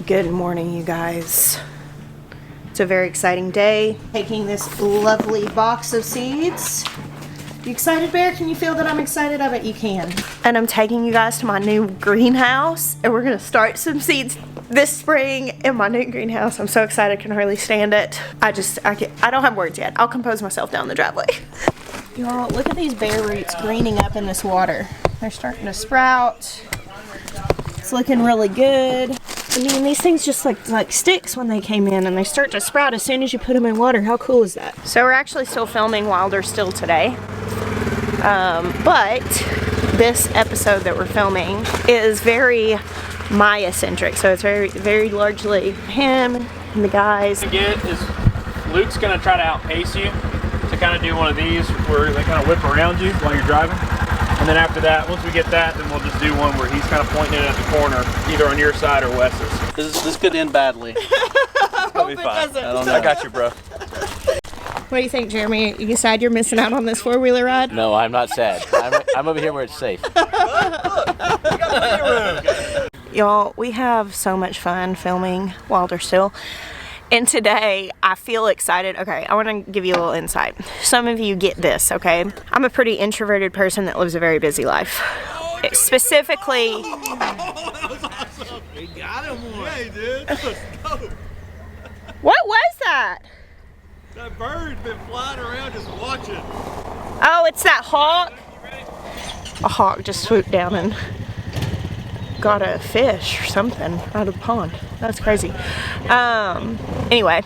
Good morning, you guys. It's a very exciting day. Taking this lovely box of seeds. You excited, Bear? Can you feel that I'm excited? I bet you can. And I'm taking you guys to my new greenhouse, and we're gonna start some seeds this spring in my new greenhouse. I'm so excited, I can hardly stand it. I don't have words yet. I'll compose myself down the driveway. Y'all, look at these bare roots greening up in this water. They're starting to sprout. It's looking really good. I mean, these things just like sticks when they came in, and they start to sprout as soon as you put them in water. How cool is that? So we're actually still filming while they're still today. But this episode that we're filming is very Maya-centric. So it's very largely him and the guys. What you get is Luke's gonna try to outpace you to kind of do one of these where they kind of whip around you while you're driving. And then after that, once we get that, then we'll just do one where he's kind of pointing it at the corner, either on your side or Wes's. This could end badly. It'll be fine. I don't know. I got you, bro. What do you think, Jeremy? You sad you're missing out on this four-wheeler ride? No, I'm not sad. I'm over here where it's safe. Y'all, we have so much fun filming while they're still. And today, I feel excited. Okay, I want to give you a little insight. Some of you get this, okay? I'm a pretty introverted person that lives a very busy life. Specifically... Oh, that was awesome. We got him one. Yeah, he did. Let's go. What was that? That bird's been flying around just watching. Oh, it's that hawk? A hawk just swooped down and got a fish or something out of the pond. That's crazy. Anyway,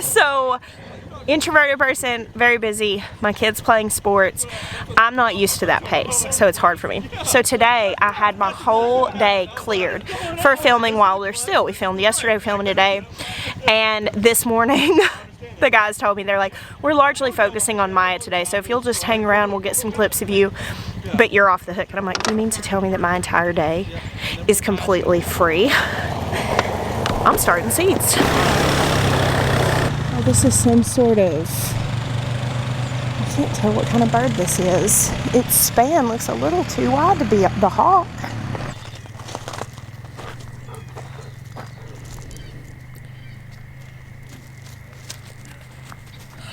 so introverted person, very busy. My kid's playing sports. I'm not used to that pace, so it's hard for me. So today I had my whole day cleared for filming while we're still. We filmed yesterday, we filmed today, and this morning the guys told me, they're like, we're largely focusing on Maya today, so if you'll just hang around, we'll get some clips of you, but you're off the hook. And I'm like, you mean to tell me that my entire day is completely free? I'm starting seeds. Oh, this is some sort of, I can't tell what kind of bird this is. Its span looks a little too wide to be the hawk.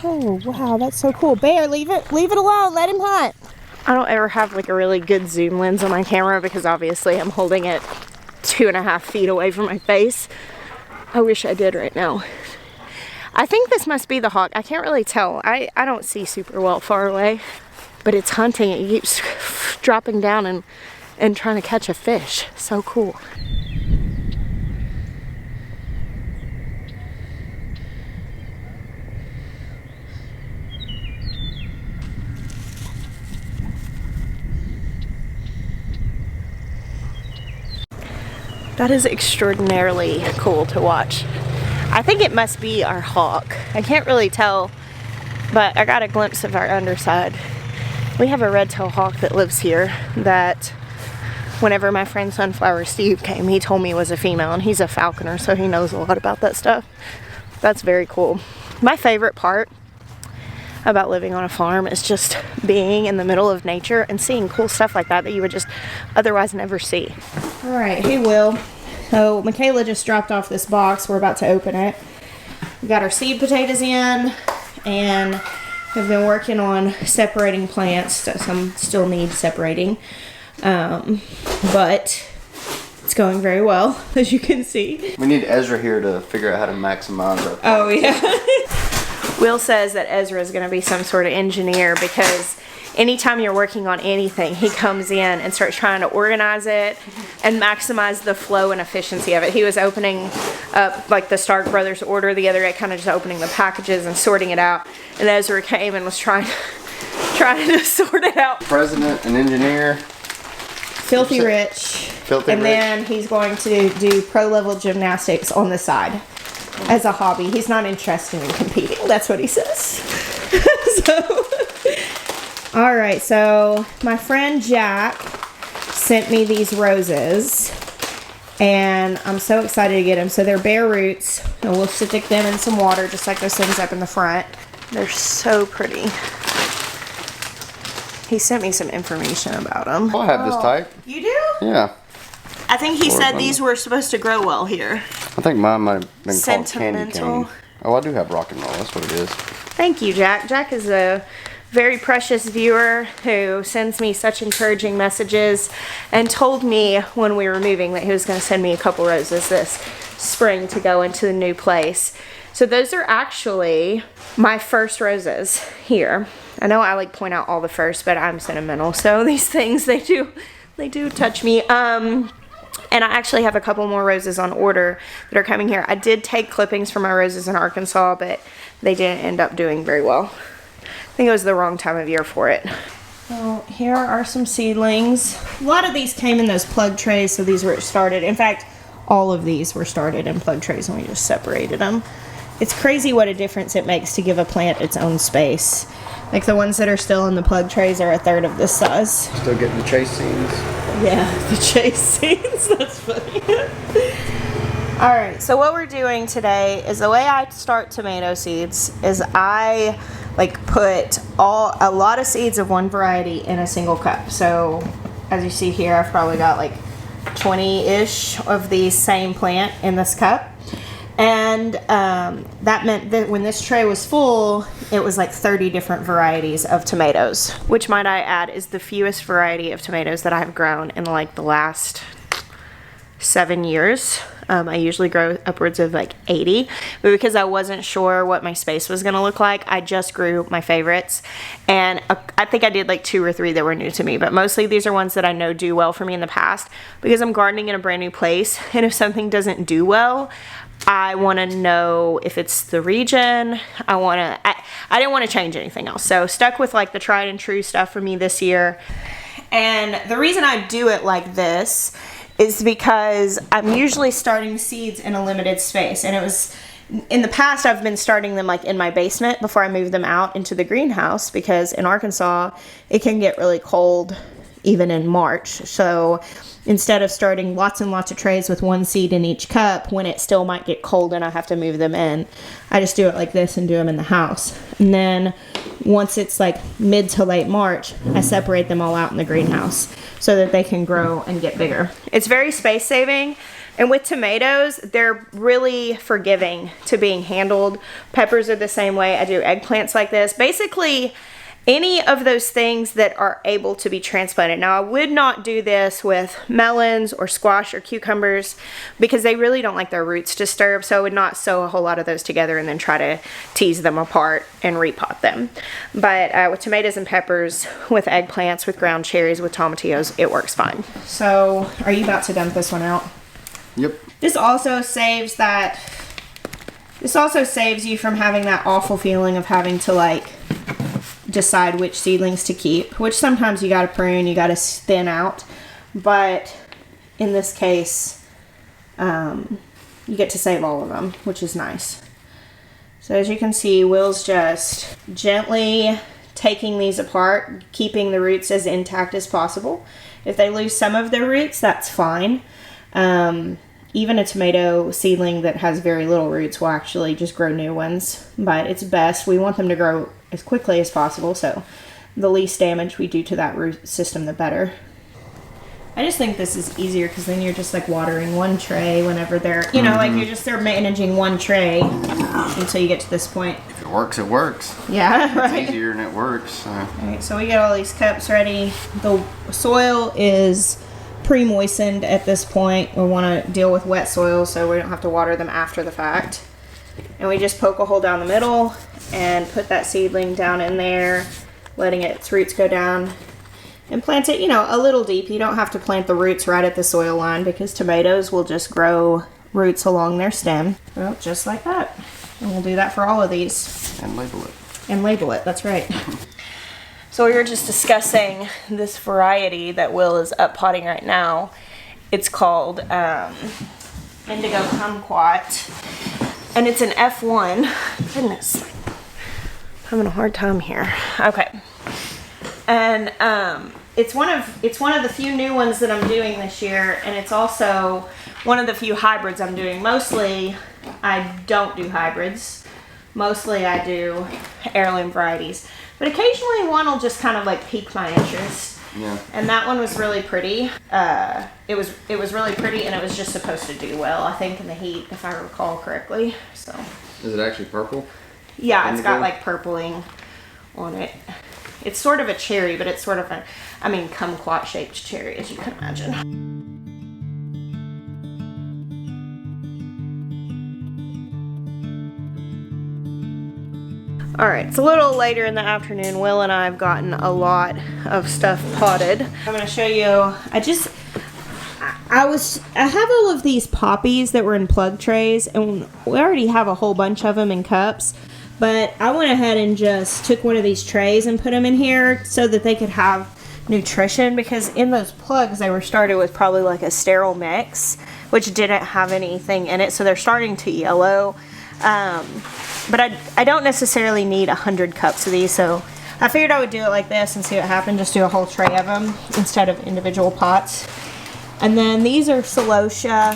Oh, wow, that's so cool. Bear, leave it alone. Let him hunt. I don't ever have like a really good zoom lens on my camera because obviously I'm holding it 2.5 feet away from my face. I wish I did right now. I think this must be the hawk. I can't really tell. I don't see super well far away, but it's hunting. It keeps dropping down and trying to catch a fish. So cool. That is extraordinarily cool to watch. I think it must be our hawk. I can't really tell, but I got a glimpse of our underside. We have a red-tailed hawk that lives here that whenever my friend Sunflower Steve came, he told me was a female, and he's a falconer, so he knows a lot about that stuff. That's very cool. My favorite part about living on a farm is just being in the middle of nature and seeing cool stuff like that you would just otherwise never see. All right, hey Will. So Michaela just dropped off this box. We're about to open it. We got our seed potatoes in, and have been working on separating plants. So some still need separating, but it's going very well, as you can see. We need Ezra here to figure out how to maximize our. Oh yeah. Will says that Ezra is going to be some sort of engineer because anytime you're working on anything, he comes in and starts trying to organize it and maximize the flow and efficiency of it. He was opening up like the Stark Brothers order the other day, kind of just opening the packages and sorting it out. And Ezra came and was trying to sort it out. President and engineer. Filthy rich. Filthy and rich. then he's going to do pro-level gymnastics on the side as a hobby. He's not interested in competing. That's what he says. So, all right. So my friend Jack sent me these roses, and I'm so excited to get them. So they're bare roots, and we'll stick them in some water just like those things up in the front. They're so pretty. He sent me some information about them. I'll have this type. You do? Yeah. I think he said these were supposed to grow well here. I think mine might have been called candy Sentimental. cane. Oh, I do have rock and roll. That's what it is. Thank you, Jack. Jack is a very precious viewer who sends me such encouraging messages and told me when we were moving that he was going to send me a couple roses this spring to go into the new place. So those are actually my first roses here. I know I like point out all the first, but I'm sentimental. So these things, they do touch me. And I actually have a couple more roses on order that are coming here. I did take clippings from my roses in Arkansas, but they didn't end up doing very well. I think it was the wrong time of year for it. Well, here are some seedlings. A lot of these came in those plug trays, so these were started. In fact, all of these were started in plug trays and we just separated them. It's crazy what a difference it makes to give a plant its own space. Like the ones that are still in the plug trays are a third of this size. Still getting the chase scenes. Yeah, the chase scenes. That's funny. All right, so what we're doing today is the way I start tomato seeds is I put a lot of seeds of one variety in a single cup. So as you see here, I've probably got 20-ish of the same plant in this cup. And that meant that when this tray was full, it was 30 different varieties of tomatoes, which might I add is the fewest variety of tomatoes that I've grown in the last 7 years. I usually grow upwards of 80, but because I wasn't sure what my space was gonna look like, I just grew my favorites. And I think I did 2 or 3 that were new to me, but mostly these are ones that I know do well for me in the past because I'm gardening in a brand new place. And if something doesn't do well, I want to know if it's the region. I didn't want to change anything else. So stuck with the tried and true stuff for me this year. And the reason I do it like this is because I'm usually starting seeds in a limited space. And it was, in the past, I've been starting them in my basement before I move them out into the greenhouse because in Arkansas, it can get really cold even in March. So instead of starting lots and lots of trays with one seed in each cup when it still might get cold and I have to move them in, I just do it like this and do them in the house. And then once it's mid to late March, I separate them all out in the greenhouse so that they can grow and get bigger. It's very space saving. And with tomatoes, they're really forgiving to being handled. Peppers are the same way. I do eggplants like this. Basically, any of those things that are able to be transplanted. Now, I would not do this with melons or squash or cucumbers because they really don't like their roots disturbed, so I would not sow a whole lot of those together and then try to tease them apart and repot them. But with tomatoes and peppers, with eggplants, with ground cherries, with tomatillos, it works fine. So, are you about to dump this one out? Yep. This also saves you from having that awful feeling of having to decide which seedlings to keep, which sometimes you got to prune, you got to thin out, but in this case you get to save all of them, which is nice. So as you can see, Will's just gently taking these apart, keeping the roots as intact as possible. If they lose some of their roots, that's fine. Even a tomato seedling that has very little roots will actually just grow new ones, but it's best, we want them to grow as quickly as possible, so the least damage we do to that root system, the better. I just think this is easier because then you're just watering one tray whenever they're, they're managing one tray until you get to this point. If it works, it works. Yeah, right. It's easier and it works. So. Alright, so we get all these cups ready. The soil is pre-moistened at this point. We want to deal with wet soil so we don't have to water them after the fact. And we just poke a hole down the middle and put that seedling down in there, letting its roots go down, and plant it, a little deep. You don't have to plant the roots right at the soil line because tomatoes will just grow roots along their stem. Well, just like that. And we'll do that for all of these. And label it. And label it, that's right. So we were just discussing this variety that Will is up potting right now. It's called Indigo Kumquat, and it's an F1. Goodness, I'm having a hard time here. Okay, and it's one of the few new ones that I'm doing this year, and it's also one of the few hybrids I'm doing. Mostly, I don't do hybrids. Mostly, I do heirloom varieties. But occasionally one will just kind of pique my interest. Yeah. And that one was really pretty. It was really pretty, and it was just supposed to do well, I think, in the heat, if I recall correctly. So. Is it actually purple? Yeah, it's got Indigo? like purpling on it. It's sort of a cherry, but it's sort of a, kumquat shaped cherry, as you can imagine. All right, it's a little later in the afternoon. Will and I have gotten a lot of stuff potted. I'm gonna show you, I have all of these poppies that were in plug trays, and we already have a whole bunch of them in cups. But I went ahead and just took one of these trays and put them in here so that they could have nutrition, because in those plugs they were started with probably like a sterile mix, which didn't have anything in it, so they're starting to yellow. But I don't necessarily need 100 cups of these, so I figured I would do it like this and see what happened. Just do a whole tray of them instead of individual pots. And then these are celosia,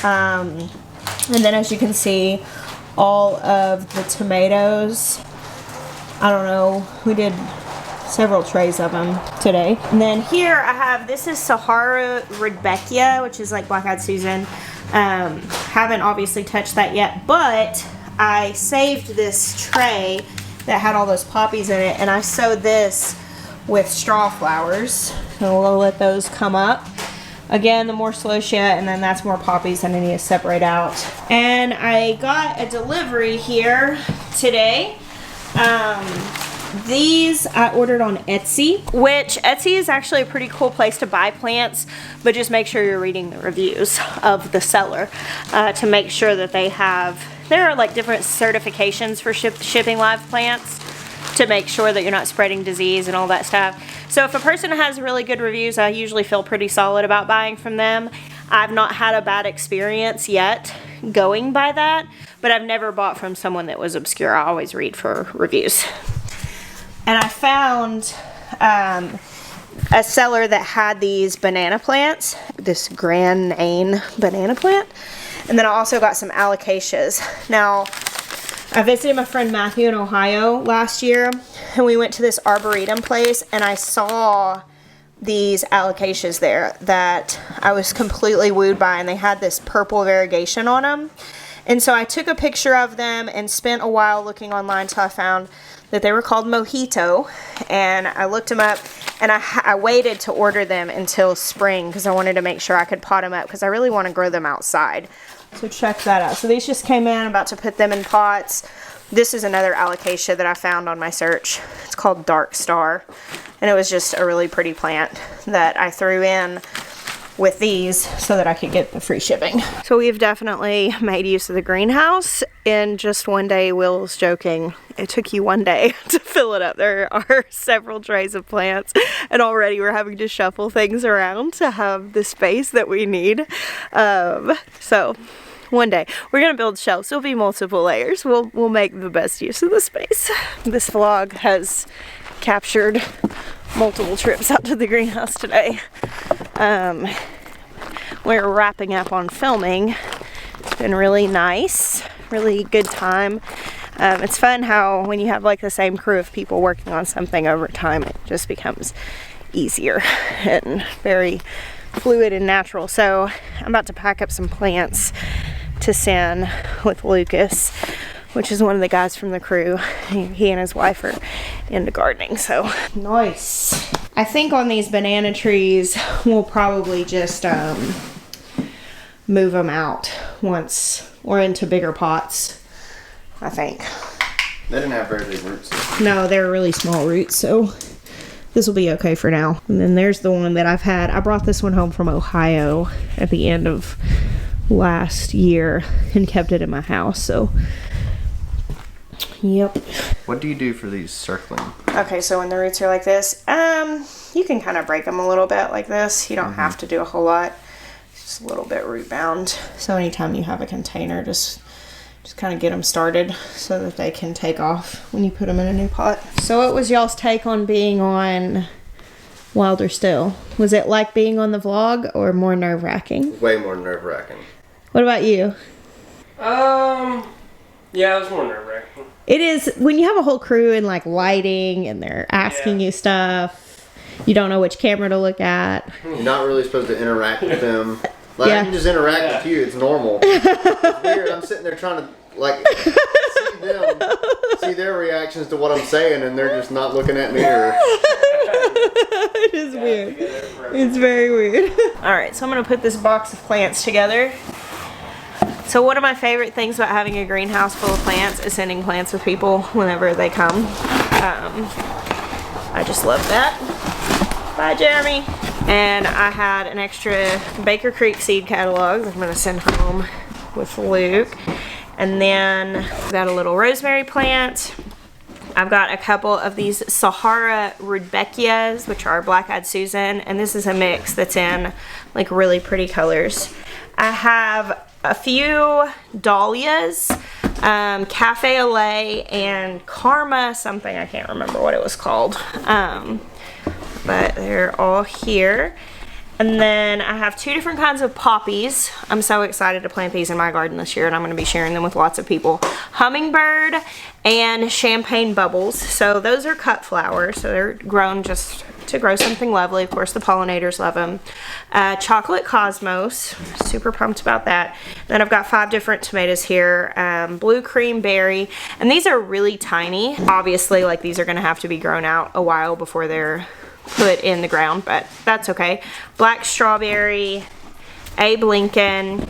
and then as you can see, all of the tomatoes. I don't know, we did several trays of them today. And then here I have, this is Sahara Rudbeckia, which is like Black-Eyed Susan. Haven't obviously touched that yet, but I saved this tray that had all those poppies in it, and I sowed this with straw flowers. And we'll let those come up. Again, the more celosia, and then that's more poppies that I need to separate out. And I got a delivery here today. These I ordered on Etsy, which Etsy is actually a pretty cool place to buy plants, but just make sure you're reading the reviews of the seller to make sure that there are like different certifications for shipping live plants to make sure that you're not spreading disease and all that stuff. So if a person has really good reviews, I usually feel pretty solid about buying from them. I've not had a bad experience yet going by that, but I've never bought from someone that was obscure. I always read for reviews. And I found a seller that had these banana plants, this Grand Nain banana plant. And then I also got some alocasias. Now, I visited my friend Matthew in Ohio last year, and we went to this arboretum place, and I saw these alocasias there that I was completely wooed by, and they had this purple variegation on them. And so I took a picture of them and spent a while looking online till I found that they were called Mojito, and I looked them up, and I waited to order them until spring because I wanted to make sure I could pot them up because I really want to grow them outside. So check that out. So these just came in. I'm about to put them in pots. This is another alocasia that I found on my search. It's called Dark Star, and it was just a really pretty plant that I threw in with these so that I could get the free shipping. So we've definitely made use of the greenhouse in just one day. Will was joking, it took you one day to fill it up. There are several trays of plants, and already we're having to shuffle things around to have the space that we need. So one day we're gonna build shelves. There'll be multiple layers. We'll make the best use of the space. This vlog has captured multiple trips out to the greenhouse today. We're wrapping up on filming. It's been really nice, really good time. It's fun how when you have like the same crew of people working on something over time, it just becomes easier and very fluid and natural. So I'm about to pack up some plants to send with Lucas, which is one of the guys from the crew. He and his wife are into gardening, so nice. I think on these banana trees, we'll probably just move them out once or into bigger pots, I think. They didn't have very big roots. No, they're really small roots, so this will be okay for now. And then there's the one that I've had. I brought this one home from Ohio at the end of last year and kept it in my house, so yep. What do you do for these circling? Okay, so when the roots are like this, you can kind of break them a little bit like this. You don't have to do a whole lot. It's just a little bit root bound. So anytime you have a container, just kind of get them started so that they can take off when you put them in a new pot. So what was y'all's take on being on Wilder Still? Was it like being on the vlog or more nerve-wracking? Way more nerve-wracking. What about you? Yeah, it was more nerve-wracking. It is when you have a whole crew and like lighting and they're asking you stuff. You don't know which camera to look at. You're not really supposed to interact with them. Like, Yeah. I can just interact with you. It's normal. It's weird. I'm sitting there trying to, like, see their reactions to what I'm saying, and they're just not looking at me or... It is weird. It's very weird. Alright, so I'm going to put this box of plants together. So one of my favorite things about having a greenhouse full of plants is sending plants with people whenever they come. I just love that. Bye, Jeremy. And I had an extra Baker Creek seed catalog that I'm going to send home with Luke. And then I've got a little rosemary plant. I've got a couple of these Sahara Rudbeckias, which are Black-Eyed Susan, and this is a mix that's in like really pretty colors. I have a few dahlias, Cafe au lait, and Karma something, I can't remember what it was called, but they're all here. And then I have 2 different kinds of poppies. I'm so excited to plant these in my garden this year, and I'm going to be sharing them with lots of people. Hummingbird and champagne bubbles. So those are cut flowers, so they're grown just to grow something lovely. Of course, the pollinators love them. Chocolate cosmos, super pumped about that. Then I've got 5 different tomatoes here. Blue cream berry, and these are really tiny. Obviously, like, these are going to have to be grown out a while before they're put in the ground, but that's okay. Black strawberry, Abe Lincoln,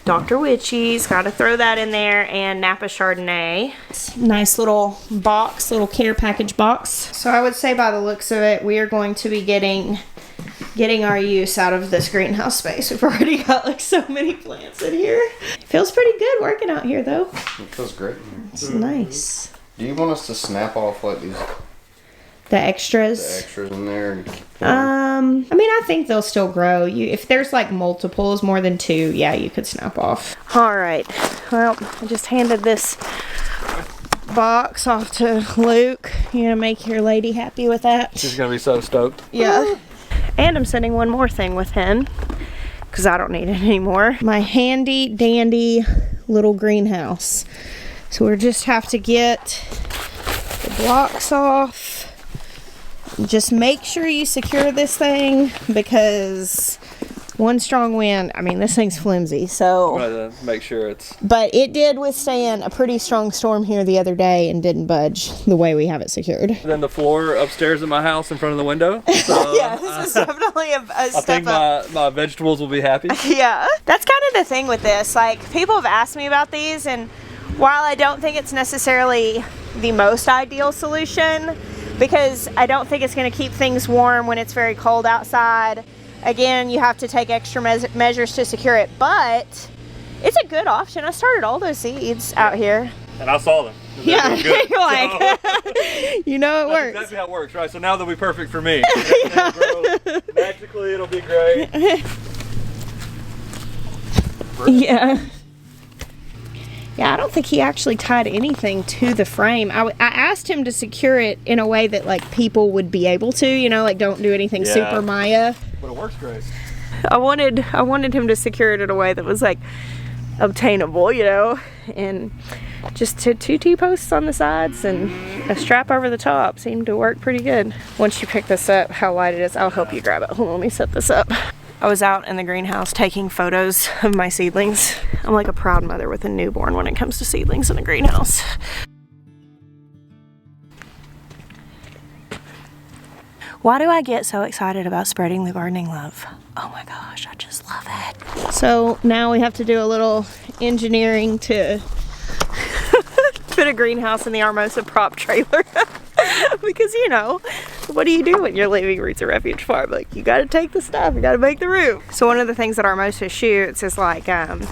Dr. Witchy's, gotta throw that in there, and Napa Chardonnay. Nice little box, little care package box. So I would say by the looks of it, we are going to be getting our use out of this greenhouse space. We've already got like so many plants in here. It feels pretty good working out here though. It feels great. It's nice. Do you want us to snap off like these... The extras. The extras in there. I mean, I think they'll still grow. If there's like multiples, more than 2, yeah, you could snap off. All right. Well, I just handed this box off to Luke. You gonna make your lady happy with that? She's gonna be so stoked. Yeah. And I'm sending one more thing with him because I don't need it anymore. My handy dandy little greenhouse. So we just have to get the blocks off. Just make sure you secure this thing because one strong wind, I mean, this thing's flimsy, so. Gotta make sure it's. But it did withstand a pretty strong storm here the other day and didn't budge the way we have it secured. Then the floor upstairs at my house in front of the window. So, yeah, this is definitely a I step think up. my vegetables will be happy. Yeah, that's kind of the thing with this. Like, people have asked me about these, and while I don't think it's necessarily the most ideal solution, because I don't think it's going to keep things warm when it's very cold outside. Again, you have to take extra measures to secure it, but it's a good option. I started all those seeds out here. And I saw them. Yeah, you're like, you know it works. That's exactly how it works, right? So now they'll be perfect for me. Magically, it'll be great. Yeah. Yeah, I don't think he actually tied anything to the frame. I asked him to secure it in a way that like people would be able to, you know, like don't do anything super Maya. But it works great. I wanted him to secure it in a way that was like obtainable, you know, and just 2 T-posts on the sides and a strap over the top seemed to work pretty good. Once you pick this up, how light it is, I'll help you grab it. Hold on, let me set this up. I was out in the greenhouse taking photos of my seedlings. I'm like a proud mother with a newborn when it comes to seedlings in the greenhouse. Why do I get so excited about spreading the gardening love? Oh my gosh, I just love it. So now we have to do a little engineering to put a greenhouse in the Armosa prop trailer. Because, you know, what do you do when you're leaving Roots Refuge Farm? Like, you gotta take the stuff, you gotta make the room. So one of the things that Armosa shoots is like, kind of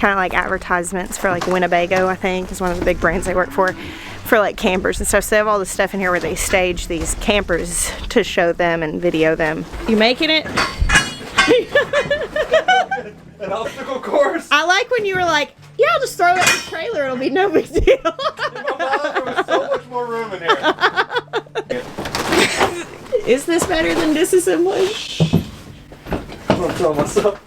like advertisements for like Winnebago, I think, is one of the big brands they work for like campers and stuff. So they have all this stuff in here where they stage these campers to show them and video them. You making it? An obstacle course? I like when you were like, yeah, I'll just throw it in the trailer, it'll be no big deal. In my mind, there was so much more room in here. Is this better than disassembly? I'm gonna tell myself.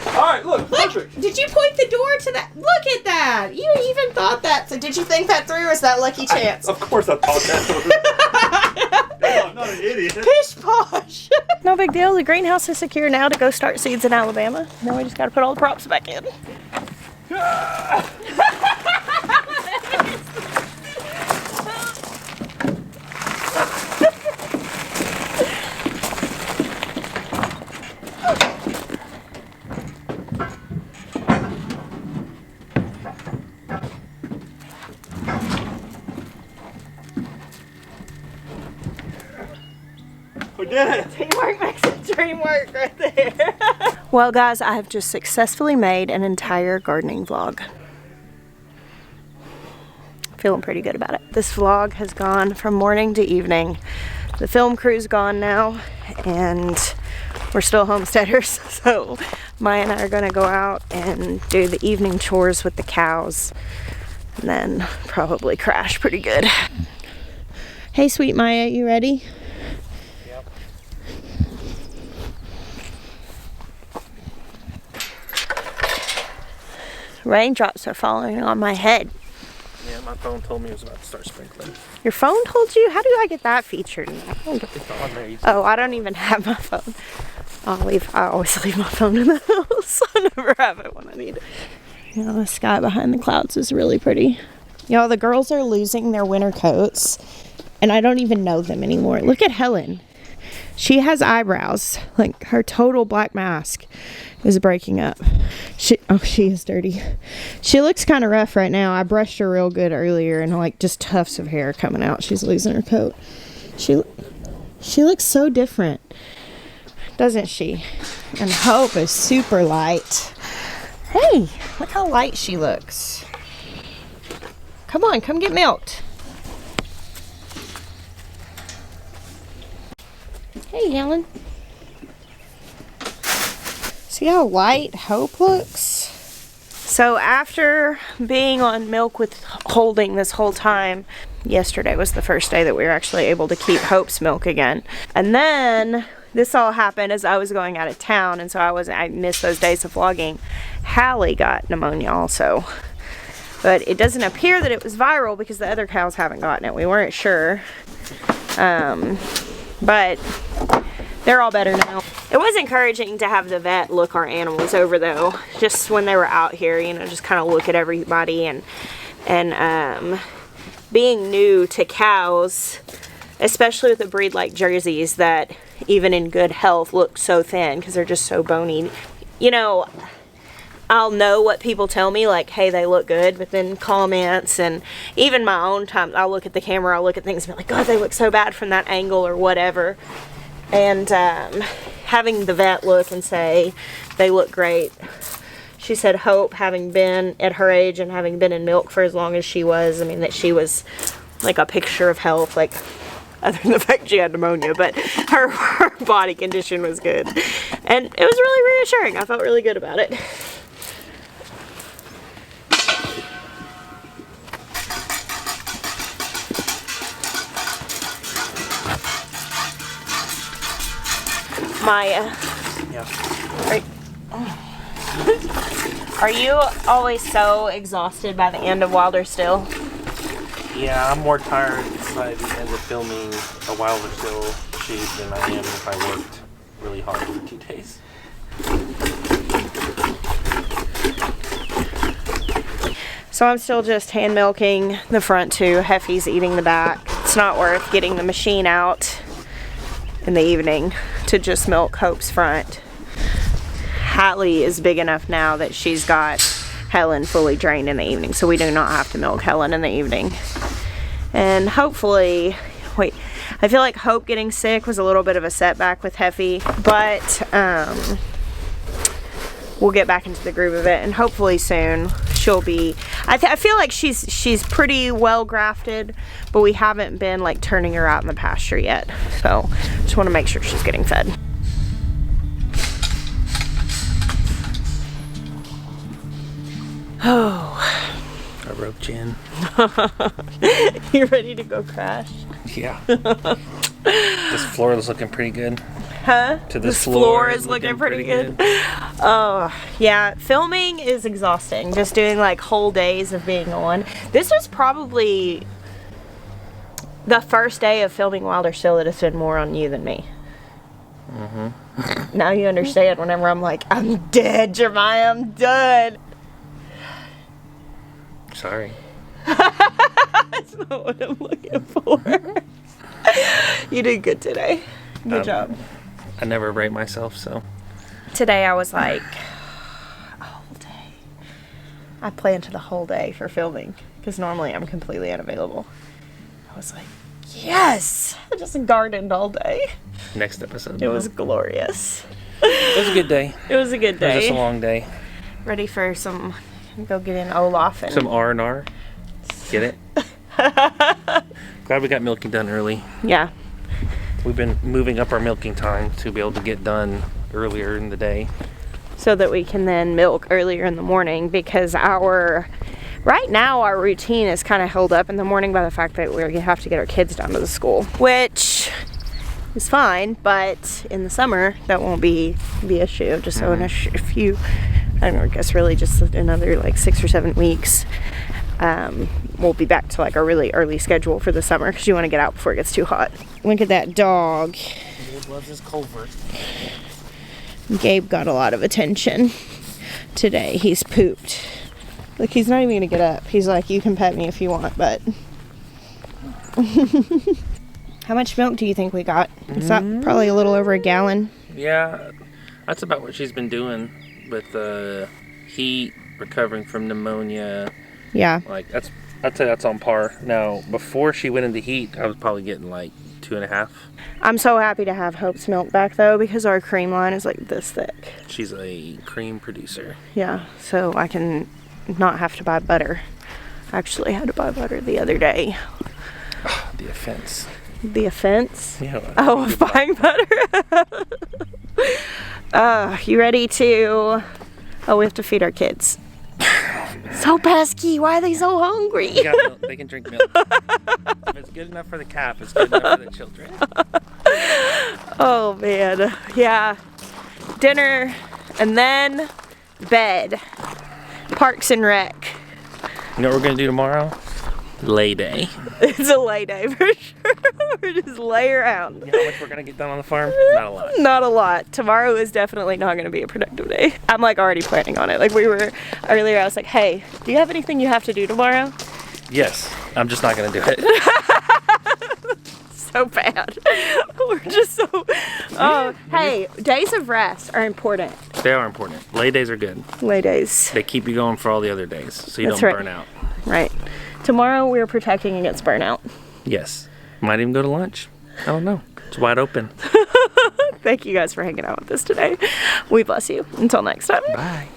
Alright, look, perfect. Did you point the door to that? Look at that! You even thought that. So did you think that through, or is that lucky chance? Of course I thought that. I'm not an idiot. Pish posh. No big deal. The greenhouse is secure now to go start seeds in Alabama. Now we just got to put all the props back in. We did it. Teamwork makes the dream work right there. Well guys, I have just successfully made an entire gardening vlog. Feeling pretty good about it. This vlog has gone from morning to evening. The film crew's gone now and we're still homesteaders, so Maya and I are gonna go out and do the evening chores with the cows and then probably crash pretty good. Hey sweet Maya, you ready? Raindrops are falling on my head. Yeah, my phone told me it was about to start sprinkling. Your phone told you? How do I get that featured? It's on there. Oh, I don't even have my phone. I always leave my phone in the house. I never have it when I need it. You know, the sky behind the clouds is really pretty. Y'all, the girls are losing their winter coats, and I don't even know them anymore. Look at Helen. She has eyebrows. Like, her total black mask is breaking up. She is dirty. She looks kind of rough right now. I brushed her real good earlier and like just tufts of hair coming out. She's losing her coat. She looks so different, doesn't she? And Hope is super light. Hey, look how light she looks. Come on, come get milked. Hey, Helen. See how light Hope looks? So after being on milk withholding this whole time, yesterday was the first day that we were actually able to keep Hope's milk again. And then this all happened as I was going out of town, and so I missed those days of vlogging. Hallie got pneumonia also. But it doesn't appear that it was viral because the other cows haven't gotten it. We weren't sure. But they're all better now. It was encouraging to have the vet look our animals over though, just when they were out here, you know, just kind of look at everybody and being new to cows, especially with a breed like Jerseys that even in good health look so thin because they're just so bony. You know, I'll know what people tell me, like, hey, they look good, but then comments and even my own time, I'll look at the camera, I'll look at things and be like, God, they look so bad from that angle or whatever. And having the vet look and say they look great. She said Hope, having been at her age and having been in milk for as long as she was, I mean, that she was like a picture of health, like other than the fact she had pneumonia, but her body condition was good. And it was really reassuring. I felt really good about it. Maya. Yeah. Are you always so exhausted by the end of While They're Still? Yeah, I'm more tired by the end of filming A While They're Still shoot than I am if I worked really hard for 2 days. So I'm still just hand milking the front two. Heffy's eating the back. It's not worth getting the machine out in the evening to just milk Hope's front. Hallie is big enough now that she's got Helen fully drained in the evening, so we do not have to milk Helen in the evening. And hopefully, I feel like Hope getting sick was a little bit of a setback with Heffy, but we'll get back into the groove of it, and hopefully soon she'll be, I feel like she's pretty well grafted, but we haven't been like turning her out in the pasture yet, so just want to make sure she's getting fed. Oh, I roped you in. You ready to go crash? Yeah. This floor is looking pretty good. Huh? This floor is looking pretty good. Oh, yeah. Filming is exhausting. Just doing like whole days of being on. This was probably The first day of filming Wilder Still, it has been more on you than me. Now you understand whenever I'm like, I'm dead, Jeremiah, I'm done. Sorry. That's not what I'm looking for. You did good today. Good job. I never rate myself, so. Today I was like, a whole day. I planned the whole day for filming because normally I'm completely unavailable. I was like, yes! I just gardened all day. Next episode. It was glorious. It was a good day. It was a good It day. was just a long day. Ready for some, go get in Olaf and Some R&R. Get it? Glad we got milking done early. yeah. We've been moving up our milking time to be able to get done earlier in the day. So that we can then milk earlier in the morning because right now our routine is kind of held up in the morning by the fact that we have to get our kids down to the school, which is fine, but in the summer that won't be the issue. Just so in a few, I don't know, I guess really just another like 6 or 7 weeks, we'll be back to like a really early schedule for the summer because you want to get out before it gets too hot. Look at that dog. Gabe loves his culvert. Gabe got a lot of attention today. He's pooped. Look, he's not even gonna get up. He's like, you can pet me if you want, but how much milk do you think we got? Is that probably a little over a gallon? Yeah, that's about what she's been doing with the heat, recovering from pneumonia. Yeah. Like I'd say that's on par. Now, before she went into heat, I was probably getting like 2.5. I'm so happy to have Hope's milk back though because our cream line is like this thick. She's a cream producer. Yeah, so I can not have to buy butter. I actually had to buy butter the other day. The offense. The offense? Yeah. Oh, of buying butter? You ready to... Oh, we have to feed our kids. So pesky. Why are they so hungry? They got milk. They can drink milk. If it's good enough for the calf, it's good enough for the children. Oh, man. Yeah. Dinner and then bed. Parks and Rec. You know what we're going to do tomorrow? Lay day. It's a lay day for sure. We're just lay around. You know how much we're going to get done on the farm? Not a lot. Not a lot. Tomorrow is definitely not going to be a productive day. I'm like already planning on it. Like we were earlier, I was like, hey, do you have anything you have to do tomorrow? Yes. I'm just not going to do it. So bad. We're just so... Oh, hey, days of rest are important. They are important. Lay days are good. Lay days. They keep you going for all the other days, so you That's don't right. burn out. Right. Tomorrow we're protecting against burnout. Yes. Might even go to lunch. I don't know. It's wide open. Thank you guys for hanging out with us today. We bless you. Until next time. Bye.